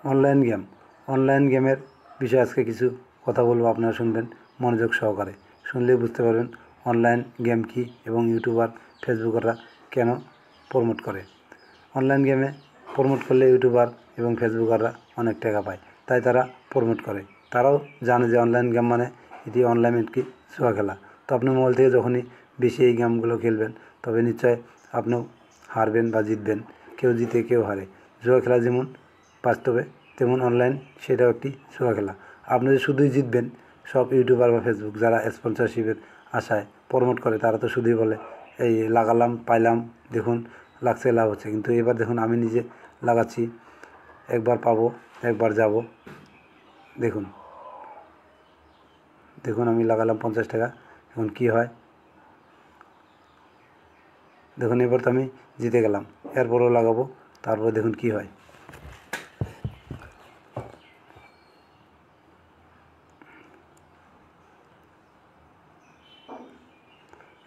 Online গেমের বিষয়ে আজকে কিছু কথা বলবো, আপনারা শুনবেন মনোযোগ সহকারে। শুনলেই বুঝতে পারবেন অনলাইন গেম কী এবং ইউটিউবার ফেসবুকাররা কেন প্রমোট করে। অনলাইন গেমে প্রমোট করলে ইউটিউবার এবং ফেসবুকাররা অনেক টাকা পায়, তাই তারা প্রমোট করে। তারাও জানে যে অনলাইন গেম মানে এটি অনলাইন একটি জুয়া খেলা। তো আপনি মোবাইল থেকে যখনই বেশি এই গেমগুলো খেলবেন, তবে নিশ্চয় আপনিও হারবেন বা জিতবেন। কেউ জিতে কেউ হারে। জুয়া খেলা যেমন বাস্তবে, তেমন অনলাইন সেটাও একটি জুয়া খেলা। আপনি যে শুধুই জিতবেন, সব ইউটিউবার বা ফেসবুক যারা স্পন্সরশিপের আশায় প্রমোট করে, তারা তো শুধুই বলে এই লাগালাম পাইলাম, দেখুন লাগছে লাভ হচ্ছে। কিন্তু এবার দেখুন আমি নিজে লাগাচ্ছি, একবার পাবো একবার যাব। দেখুন দেখুন আমি লাগালাম 50 টাকা, এখন কি হয় দেখুন। এবার তো আমি জিতে গেলাম, এরপরও লাগাবো, তারপর দেখুন কি হয়।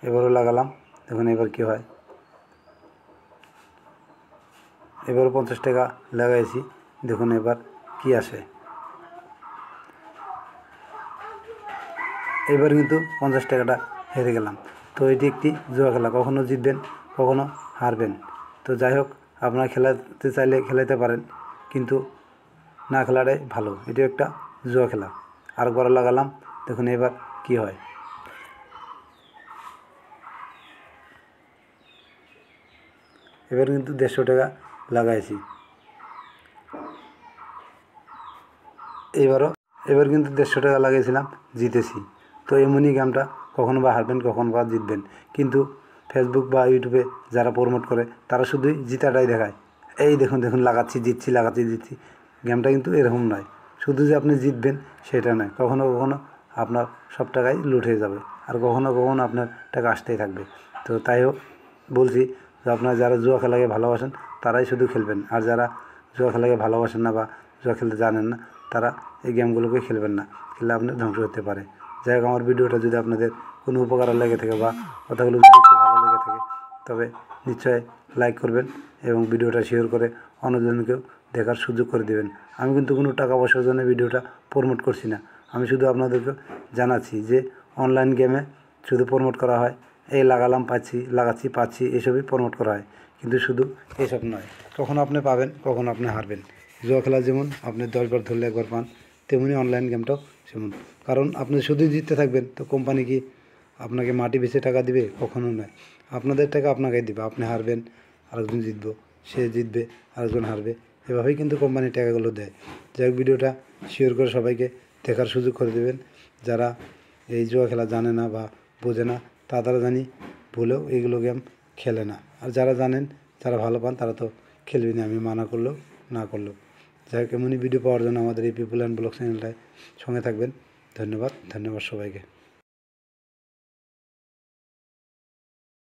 এবারও লাগালাম, দেখুন এবার কি হয়। এবারও 50 টাকা লাগাইছি, দেখুন এবার কি আসে। এবার কিন্তু 50 টাকাটা হেরে গেলাম। তো এটি একটি জুয়া খেলা, কখনো জিতবেন কখনো হারবেন। তো যাই হোক, আপনারা খেলাতে চাইলে খেলাতে পারেন, কিন্তু না খেলাটাই ভালো। এটি একটা জুয়া খেলা। আরেকবার লাগালাম, দেখুন এবার কি হয়। এবার কিন্তু 150 টাকা লাগাইছি, এবার কিন্তু 150 টাকা লাগিয়েছিলাম, জিতেছি। তো এমনই গেমটা, কখনো বা হারবেন কখনো বা জিতবেন। কিন্তু ফেসবুক বা ইউটিউবে যারা প্রমোট করে, তারা শুধুই জিতাটাই দেখায়। এই দেখুন দেখুন লাগাচ্ছি জিতছি, লাগাচ্ছি জিতছি। গেমটা কিন্তু এরকম নয়, শুধু যে আপনি জিতবেন সেটা নয়। কখনো কখনো আপনার সব টাকাই লুট হয়ে যাবে, আর কখনো কখনো আপনার টাকা আসতেই থাকবে। তো তাই হোক, বলছি যে আপনারা যারা জুয়া খেলাকে ভালোবাসেন তারাই শুধু খেলবেন, আর যারা জুয়া খেলাকে ভালোবাসেন না বা জুয়া খেলতে জানেন না, তারা এই গেমগুলোকে খেলবেন না, খেলে আপনার ধ্বংস হতে পারে। যাই হোক, আমার ভিডিওটা যদি আপনাদের কোনো উপকার লেগে থাকে বা কথাগুলো যদি একটু ভালো লেগে থাকে, তবে নিশ্চয় লাইক করবেন এবং ভিডিওটা শেয়ার করে অন্যজনকেও দেখার সুযোগ করে দেবেন। আমি কিন্তু কোনো টাকা পয়সার জন্য ভিডিওটা প্রমোট করছি না, আমি শুধু আপনাদেরকে জানাচ্ছি যে অনলাইন গেমে শুধু প্রমোট করা হয় এই লাগালাম পাচ্ছি, লাগাচ্ছি পাচ্ছি, এসবই প্রমোট করা হয়। কিন্তু শুধু এসব নয়, কখনো আপনি পাবেন কখনো আপনি হারবেন। জুয়া খেলা যেমন আপনি 10 বার ধরলে একবার পান, তেমনি অনলাইন গেমটাও সেমন। কারণ আপনি শুধুই জিততে থাকবেন, তো কোম্পানি কি আপনাকে মাটি বেচে টাকা দিবে? কখনো নয়। আপনাদের টাকা আপনাকেই দিবে। আপনি হারবেন, আরেকজন জিতবো, সে জিতবে, আরেকজন হারবে। এভাবেই কিন্তু কোম্পানি টাকাগুলো দেয়। যাই হোক, ভিডিওটা শেয়ার করে সবাইকে দেখার সুযোগ করে দেবেন। যারা এই জুয়া খেলা জানে না বা বোঝে না, তারা জানি ভুলেও এইগুলো গেম খেলে না। আর যারা জানেন, যারা ভালো পান, তারা তো খেলবেন, আমি মানা করলেও না করলেও। যাই হোক, এমনই ভিডিও পাওয়ার জন্য আমাদের এই পিপুল অ্যান্ড ব্লগ চ্যানেলটায় সঙ্গে থাকবেন। ধন্যবাদ সবাইকে।